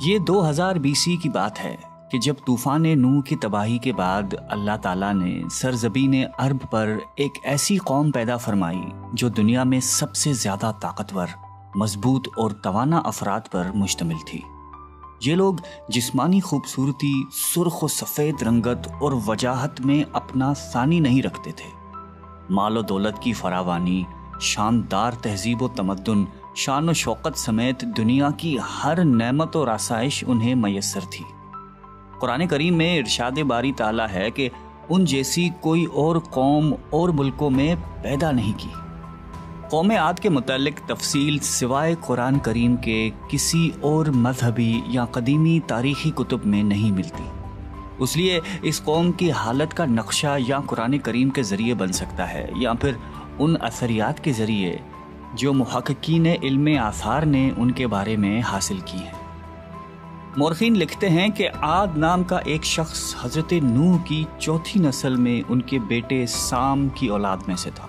یہ 2000 BC کی بات ہے کہ جب طوفان نوح کی تباہی کے بعد اللہ تعالیٰ نے سرزمین عرب پر ایک ایسی قوم پیدا فرمائی جو دنیا میں سب سے زیادہ طاقتور، مضبوط اور توانا افراد پر مشتمل تھی۔ یہ لوگ جسمانی خوبصورتی، سرخ و سفید رنگت اور وجاہت میں اپنا ثانی نہیں رکھتے تھے۔ مال و دولت کی فراوانی، شاندار تہذیب و تمدن، شان و شوکت سمیت دنیا کی ہر نعمت اور آسائش انہیں میسر تھی۔ قرآن کریم میں ارشاد باری تعالیٰ ہے کہ ان جیسی کوئی اور قوم اور ملکوں میں پیدا نہیں کی۔ قوم عاد کے متعلق تفصیل سوائے قرآن کریم کے کسی اور مذہبی یا قدیمی تاریخی کتب میں نہیں ملتی۔ اس لیے اس قوم کی حالت کا نقشہ یا قرآن کریم کے ذریعے بن سکتا ہے یا پھر ان اثریات کے ذریعے جو محققین علم آثار نے ان کے بارے میں حاصل کی ہیں۔ مورخین لکھتے ہیں کہ عاد نام کا ایک شخص حضرت نوح کی چوتھی نسل میں ان کے بیٹے سام کی اولاد میں سے تھا۔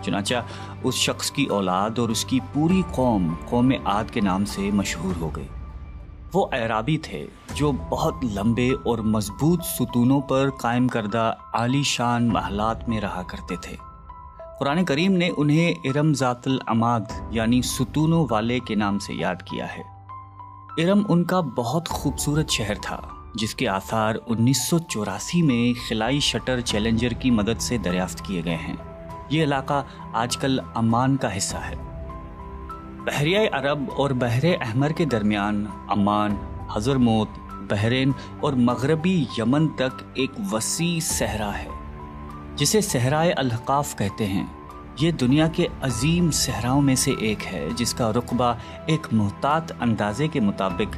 چنانچہ اس شخص کی اولاد اور اس کی پوری قوم عاد کے نام سے مشہور ہو گئی۔ وہ اعرابی تھے جو بہت لمبے اور مضبوط ستونوں پر قائم کردہ عالی شان محلات میں رہا کرتے تھے۔ قرآن کریم نے انہیں ارم ذات العماد یعنی ستونوں والے کے نام سے یاد کیا ہے۔ ارم ان کا بہت خوبصورت شہر تھا جس کے آثار 1984 میں خلائی شٹر چیلنجر کی مدد سے دریافت کیے گئے ہیں۔ یہ علاقہ آج کل عمان کا حصہ ہے۔ بحریہ عرب اور بحر احمر کے درمیان عمان، حضرموت، بحرین اور مغربی یمن تک ایک وسیع صحرا ہے جسے صحرائے الحقاف کہتے ہیں۔ یہ دنیا کے عظیم صحراؤں میں سے ایک ہے جس کا رقبہ ایک محتاط اندازے کے مطابق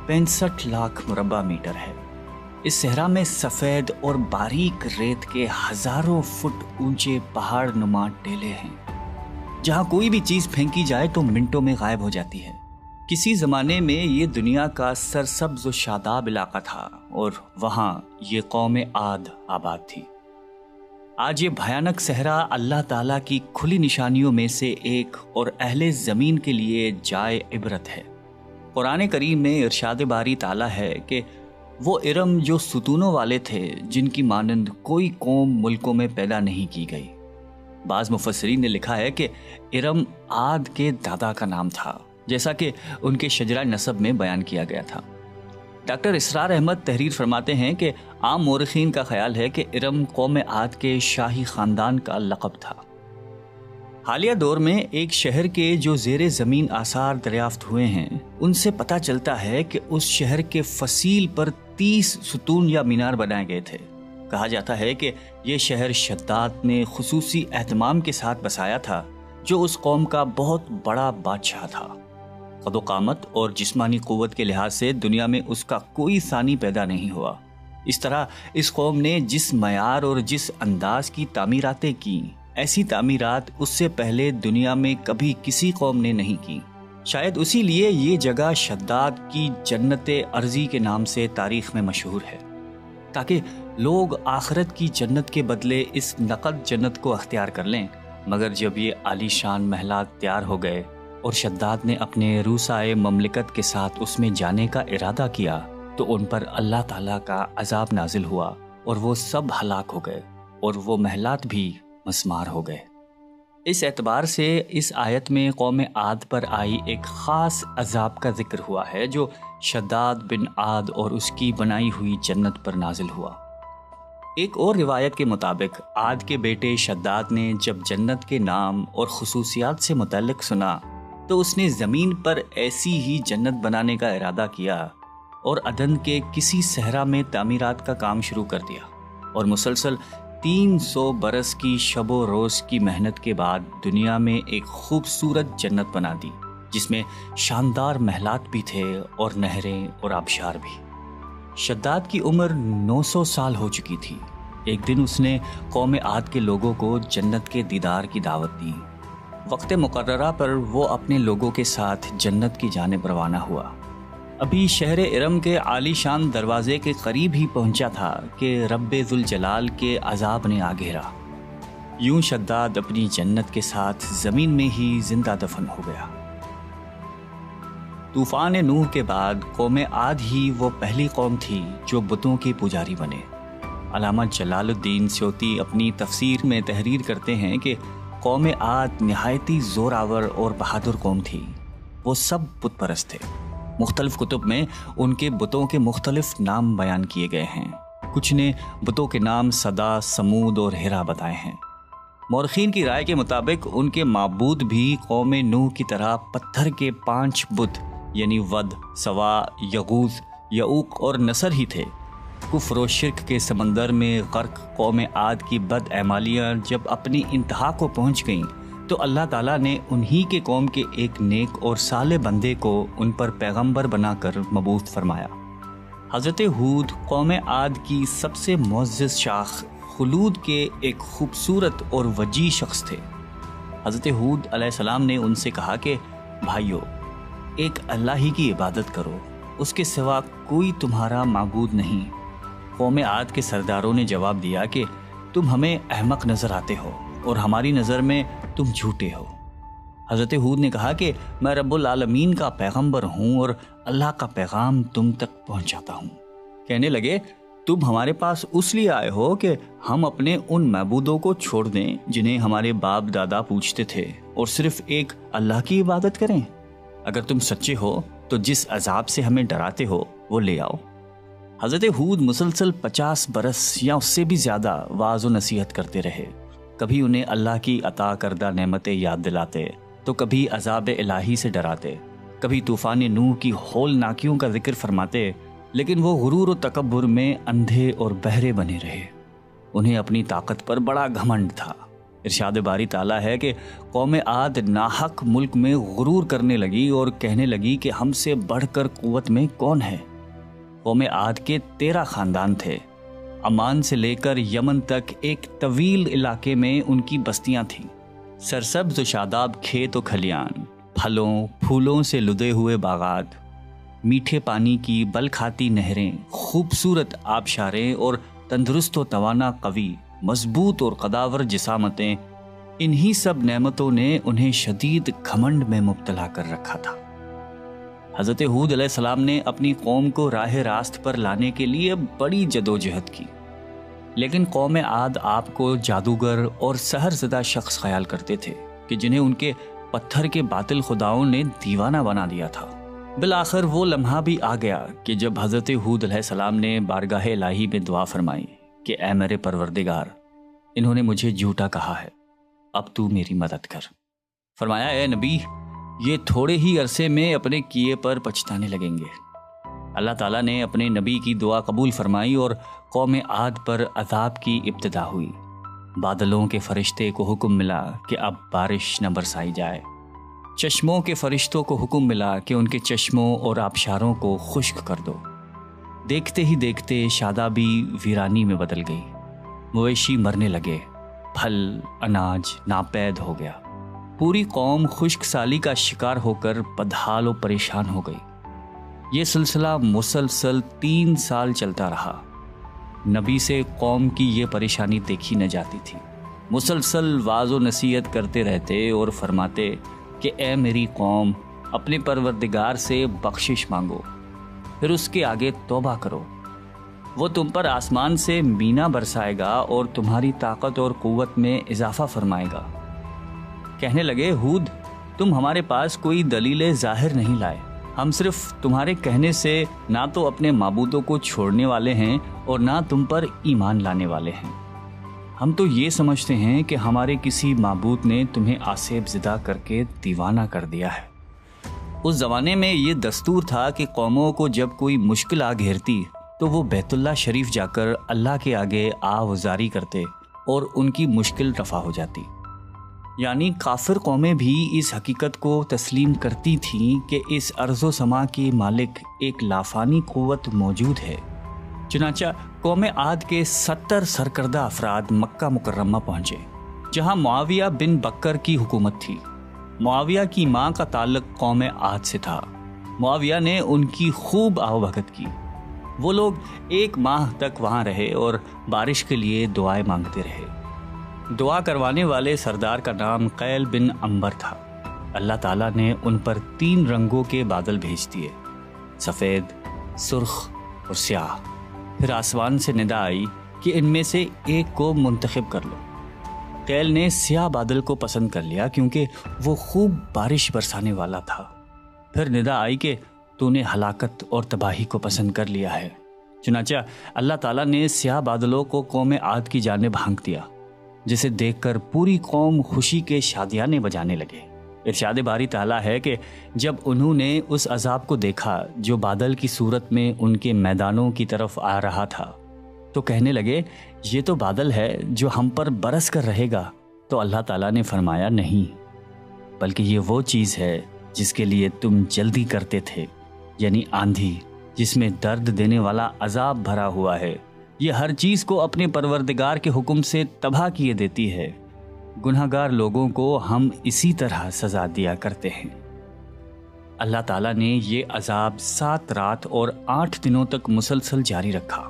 65 لاکھ مربع میٹر ہے۔ اس صحرا میں سفید اور باریک ریت کے ہزاروں فٹ اونچے پہاڑ نما ٹیلے ہیں جہاں کوئی بھی چیز پھینکی جائے تو منٹوں میں غائب ہو جاتی ہے۔ کسی زمانے میں یہ دنیا کا سرسبز و شاداب علاقہ تھا اور وہاں یہ قوم عاد آباد تھی۔ آج یہ بھیانک صحرا اللہ تعالیٰ کی کھلی نشانیوں میں سے ایک اور اہل زمین کے لیے جائے عبرت ہے۔ قرآن کریم میں ارشاد باری تعالیٰ ہے کہ وہ ارم جو ستونوں والے تھے جن کی مانند کوئی قوم ملکوں میں پیدا نہیں کی گئی۔ بعض مفسرین نے لکھا ہے کہ ارم عاد کے دادا کا نام تھا جیسا کہ ان کے شجرہ نسب میں بیان کیا گیا تھا۔ ڈاکٹر اسرار احمد تحریر فرماتے ہیں کہ عام مورخین کا خیال ہے کہ ارم قوم عاد کے شاہی خاندان کا لقب تھا۔ حالیہ دور میں ایک شہر کے جو زیر زمین آثار دریافت ہوئے ہیں ان سے پتہ چلتا ہے کہ اس شہر کے فصیل پر 30 ستون یا مینار بنائے گئے تھے۔ کہا جاتا ہے کہ یہ شہر شداد نے خصوصی اہتمام کے ساتھ بسایا تھا جو اس قوم کا بہت بڑا بادشاہ تھا۔ قد و قامت اور جسمانی قوت کے لحاظ سے دنیا میں اس کا کوئی ثانی پیدا نہیں ہوا۔ اس طرح اس قوم نے جس معیار اور جس انداز کی تعمیراتیں کی، ایسی تعمیرات اس سے پہلے دنیا میں کبھی کسی قوم نے نہیں کی۔ شاید اسی لیے یہ جگہ شداد کی جنت ارضی کے نام سے تاریخ میں مشہور ہے، تاکہ لوگ آخرت کی جنت کے بدلے اس نقد جنت کو اختیار کر لیں۔ مگر جب یہ عالی شان محلات تیار ہو گئے اور شداد نے اپنے روسائے مملکت کے ساتھ اس میں جانے کا ارادہ کیا تو ان پر اللہ تعالیٰ کا عذاب نازل ہوا اور وہ سب ہلاک ہو گئے اور وہ محلات بھی مسمار ہو گئے۔ اس اعتبار سے اس آیت میں قوم عاد پر آئی ایک خاص عذاب کا ذکر ہوا ہے جو شداد بن عاد اور اس کی بنائی ہوئی جنت پر نازل ہوا۔ ایک اور روایت کے مطابق عاد کے بیٹے شداد نے جب جنت کے نام اور خصوصیات سے متعلق سنا تو اس نے زمین پر ایسی ہی جنت بنانے کا ارادہ کیا اور عدن کے کسی صحرا میں تعمیرات کا کام شروع کر دیا، اور مسلسل 300 برس کی شب و روز کی محنت کے بعد دنیا میں ایک خوبصورت جنت بنا دی جس میں شاندار محلات بھی تھے اور نہریں اور آبشار بھی۔ شداد کی عمر 900 سال ہو چکی تھی۔ ایک دن اس نے قوم عاد کے لوگوں کو جنت کے دیدار کی دعوت دی۔ وقت مقررہ پر وہ اپنے لوگوں کے ساتھ جنت کی جانب روانہ ہوا۔ ابھی شہر ارم کے عالی شان دروازے کے قریب ہی پہنچا تھا کہ رب ذوالجلال کے عذاب نے آ گھیرا۔ یوں شداد اپنی جنت کے ساتھ زمین میں ہی زندہ دفن ہو گیا۔ طوفان نوح کے بعد قوم عاد ہی وہ پہلی قوم تھی جو بتوں کے پجاری بنے۔ علامہ جلال الدین سیوطی اپنی تفسیر میں تحریر کرتے ہیں کہ قوم عاد نہایتی زور آور اور بہادر قوم تھی۔ وہ سب بت پرست تھے۔ مختلف کتب میں ان کے بتوں کے مختلف نام بیان کیے گئے ہیں۔ کچھ نے بتوں کے نام صدا، سمود اور ہرا بتائے ہیں۔ مورخین کی رائے کے مطابق ان کے معبود بھی قوم نوح کی طرح پتھر کے 5 بت یعنی ود، سوا، یغوث، یعوق اور نصر ہی تھے۔ کفر و شرک کے سمندر میں غرق قوم عاد کی بد اعمالیاں جب اپنی انتہا کو پہنچ گئیں تو اللہ تعالیٰ نے انہی کے قوم کے ایک نیک اور صالح بندے کو ان پر پیغمبر بنا کر مبعوث فرمایا۔ حضرت ہود قوم عاد کی سب سے معزز شاخ خلود کے ایک خوبصورت اور وجیح شخص تھے۔ حضرت ہود علیہ السلام نے ان سے کہا کہ بھائیو، ایک اللہ ہی کی عبادت کرو، اس کے سوا کوئی تمہارا معبود نہیں۔ قوم عاد کے سرداروں نے جواب دیا کہ تم ہمیں احمق نظر آتے ہو اور ہماری نظر میں تم جھوٹے ہو۔ حضرت ہود نے کہا کہ میں رب العالمین کا پیغمبر ہوں اور اللہ کا پیغام تم تک پہنچاتا ہوں۔ کہنے لگے تم ہمارے پاس اس لیے آئے ہو کہ ہم اپنے ان معبودوں کو چھوڑ دیں جنہیں ہمارے باپ دادا پوجتے تھے اور صرف ایک اللہ کی عبادت کریں؟ اگر تم سچے ہو تو جس عذاب سے ہمیں ڈراتے ہو وہ لے آؤ۔ حضرت ہود مسلسل 50 برس یا اس سے بھی زیادہ واعظ و نصیحت کرتے رہے۔ کبھی انہیں اللہ کی عطا کردہ نعمتیں یاد دلاتے تو کبھی عذاب الہی سے ڈراتے، کبھی طوفان نوح کی ہولناکیوں کا ذکر فرماتے، لیکن وہ غرور و تکبر میں اندھے اور بہرے بنے رہے۔ انہیں اپنی طاقت پر بڑا گھمنڈ تھا۔ ارشاد باری تعالیٰ ہے کہ قوم عاد ناحق ملک میں غرور کرنے لگی اور کہنے لگی کہ ہم سے بڑھ کر قوت میں کون ہے۔ قوم عاد کے 13 خاندان تھے۔ عمان سے لے کر یمن تک ایک طویل علاقے میں ان کی بستیاں تھیں۔ سرسبز و شاداب کھیت و کھلیان، پھلوں پھولوں سے لدے ہوئے باغات، میٹھے پانی کی بل کھاتی نہریں، خوبصورت آبشاریں اور تندرست و توانا قوی، مضبوط اور قداور جسامتیں، انہی سب نعمتوں نے انہیں شدید گھمنڈ میں مبتلا کر رکھا تھا۔ حضرت ہود علیہ السلام نے اپنی قوم کو راہ راست پر لانے کے لیے بڑی جدوجہد کی، لیکن قوم عاد آپ کو جادوگر اور سحر زدہ شخص خیال کرتے تھے کہ جنہیں ان کے پتھر کے باطل خداؤں نے دیوانہ بنا دیا تھا۔ بالآخر وہ لمحہ بھی آ گیا کہ جب حضرت ہود علیہ السلام نے بارگاہ الہی میں دعا فرمائی کہ اے میرے پروردگار، انہوں نے مجھے جھوٹا کہا ہے، اب تو میری مدد کر۔ فرمایا اے نبی، یہ تھوڑے ہی عرصے میں اپنے کیے پر پچھتانے لگیں گے۔ اللہ تعالیٰ نے اپنے نبی کی دعا قبول فرمائی اور قوم عاد پر عذاب کی ابتدا ہوئی۔ بادلوں کے فرشتے کو حکم ملا کہ اب بارش نہ برسائی جائے۔ چشموں کے فرشتوں کو حکم ملا کہ ان کے چشموں اور آبشاروں کو خشک کر دو۔ دیکھتے ہی دیکھتے شادابی ویرانی میں بدل گئی، مویشی مرنے لگے، پھل اناج ناپید ہو گیا۔ پوری قوم خشک سالی کا شکار ہو کر بدحال و پریشان ہو گئی۔ یہ سلسلہ مسلسل 3 سال چلتا رہا۔ نبی سے قوم کی یہ پریشانی دیکھی نہ جاتی تھی۔ مسلسل واعظ و نصیحت کرتے رہتے اور فرماتے کہ اے میری قوم، اپنے پروردگار سے بخشش مانگو، پھر اس کے آگے توبہ کرو، وہ تم پر آسمان سے مینا برسائے گا اور تمہاری طاقت اور قوت میں اضافہ فرمائے گا۔ کہنے لگے ہود، تم ہمارے پاس کوئی دلیل ظاہر نہیں لائے، ہم صرف تمہارے کہنے سے نہ تو اپنے معبودوں کو چھوڑنے والے ہیں اور نہ تم پر ایمان لانے والے ہیں۔ ہم تو یہ سمجھتے ہیں کہ ہمارے کسی معبود نے تمہیں آسیب زدہ کر کے دیوانہ کر دیا ہے۔ اس زمانے میں یہ دستور تھا کہ قوموں کو جب کوئی مشکل آ گھیرتی تو وہ بیت اللہ شریف جا کر اللہ کے آگے آوازاری کرتے اور ان کی مشکل رفع ہو جاتی۔ یعنی کافر قومیں بھی اس حقیقت کو تسلیم کرتی تھیں کہ اس ارض و سما کے مالک ایک لافانی قوت موجود ہے۔ چنانچہ قوم عاد کے 70 سرکردہ افراد مکہ مکرمہ پہنچے، جہاں معاویہ بن بکر کی حکومت تھی۔ معاویہ کی ماں کا تعلق قوم عاد سے تھا۔ معاویہ نے ان کی خوب آؤبھگت کی۔ وہ لوگ 1 ماہ تک وہاں رہے اور بارش کے لیے دعائیں مانگتے رہے۔ دعا کروانے والے سردار کا نام قیل بن عنبر تھا۔ اللہ تعالیٰ نے ان پر 3 رنگوں کے بادل بھیج دیے، سفید، سرخ اور سیاہ۔ پھر آسمان سے ندا آئی کہ ان میں سے ایک کو منتخب کر لو۔ قیل نے سیاہ بادل کو پسند کر لیا کیونکہ وہ خوب بارش برسانے والا تھا۔ پھر ندا آئی کہ تو نے ہلاکت اور تباہی کو پسند کر لیا ہے۔ چنانچہ اللہ تعالیٰ نے سیاہ بادلوں کو قوم عاد کی جانب ہانک دیا، جسے دیکھ کر پوری قوم خوشی کے شادیانے بجانے لگے۔ ارشاد باری تعالیٰ ہے کہ جب انہوں نے اس عذاب کو دیکھا جو بادل کی صورت میں ان کے میدانوں کی طرف آ رہا تھا، تو کہنے لگے یہ تو بادل ہے جو ہم پر برس کر رہے گا۔ تو اللہ تعالیٰ نے فرمایا نہیں، بلکہ یہ وہ چیز ہے جس کے لیے تم جلدی کرتے تھے، یعنی آندھی جس میں درد دینے والا عذاب بھرا ہوا ہے۔ یہ ہر چیز کو اپنے پروردگار کے حکم سے تباہ کیے دیتی ہے۔ گناہگار لوگوں کو ہم اسی طرح سزا دیا کرتے ہیں۔ اللہ تعالیٰ نے یہ عذاب 7 رات اور 8 دنوں تک مسلسل جاری رکھا۔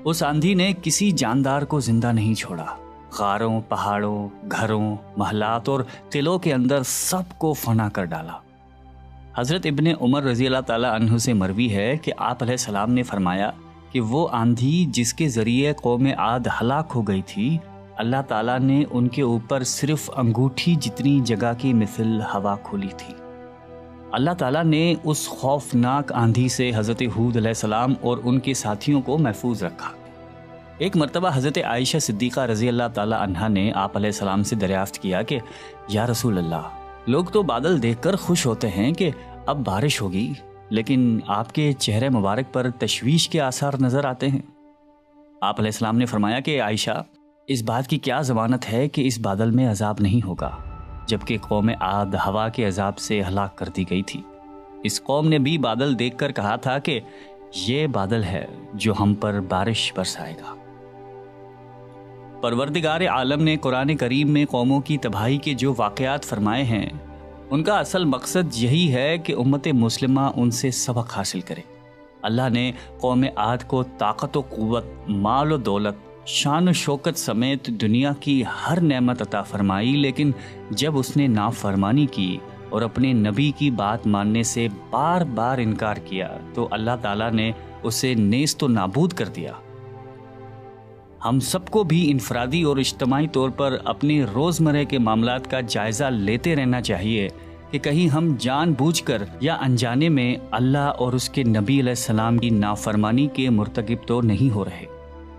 اس آندھی نے کسی جاندار کو زندہ نہیں چھوڑا۔ غاروں، پہاڑوں، گھروں، محلات اور قلعوں کے اندر سب کو فنا کر ڈالا۔ حضرت ابن عمر رضی اللہ تعالیٰ عنہ سے مروی ہے کہ آپ علیہ السلام نے فرمایا کہ وہ آندھی جس کے ذریعے قوم عاد ہلاک ہو گئی تھی، اللہ تعالیٰ نے ان کے اوپر صرف انگوٹھی جتنی جگہ کی مثل ہوا کھولی تھی۔ اللہ تعالیٰ نے اس خوفناک آندھی سے حضرت ہود علیہ السلام اور ان کے ساتھیوں کو محفوظ رکھا۔ ایک مرتبہ حضرت عائشہ صدیقہ رضی اللہ تعالیٰ عنہا نے آپ علیہ السلام سے دریافت کیا کہ یا رسول اللہ، لوگ تو بادل دیکھ کر خوش ہوتے ہیں کہ اب بارش ہوگی، لیکن آپ کے چہرے مبارک پر تشویش کے آثار نظر آتے ہیں۔ آپ علیہ السلام نے فرمایا کہ عائشہ، اس بات کی کیا ضمانت ہے کہ اس بادل میں عذاب نہیں ہوگا، جبکہ قوم عاد ہوا کے عذاب سے ہلاک کر دی گئی تھی۔ اس قوم نے بھی بادل دیکھ کر کہا تھا کہ یہ بادل ہے جو ہم پر بارش برسائے گا۔ پروردگار عالم نے قرآن کریم میں قوموں کی تباہی کے جو واقعات فرمائے ہیں، ان کا اصل مقصد یہی ہے کہ امت مسلمہ ان سے سبق حاصل کرے۔ اللہ نے قوم عاد کو طاقت و قوت، مال و دولت، شان و شوکت سمیت دنیا کی ہر نعمت عطا فرمائی، لیکن جب اس نے نافرمانی کی اور اپنے نبی کی بات ماننے سے بار بار انکار کیا تو اللہ تعالیٰ نے اسے نیست و نابود کر دیا۔ ہم سب کو بھی انفرادی اور اجتماعی طور پر اپنے روزمرہ کے معاملات کا جائزہ لیتے رہنا چاہیے کہ کہیں ہم جان بوجھ کر یا انجانے میں اللہ اور اس کے نبی علیہ السلام کی نافرمانی کے مرتکب تو نہیں ہو رہے۔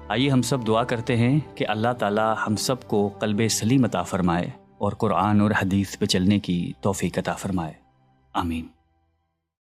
آئیے ہم سب دعا کرتے ہیں کہ اللہ تعالی ہم سب کو قلب سلیم عطا فرمائے اور قرآن اور حدیث پہ چلنے کی توفیق عطا فرمائے۔ آمین۔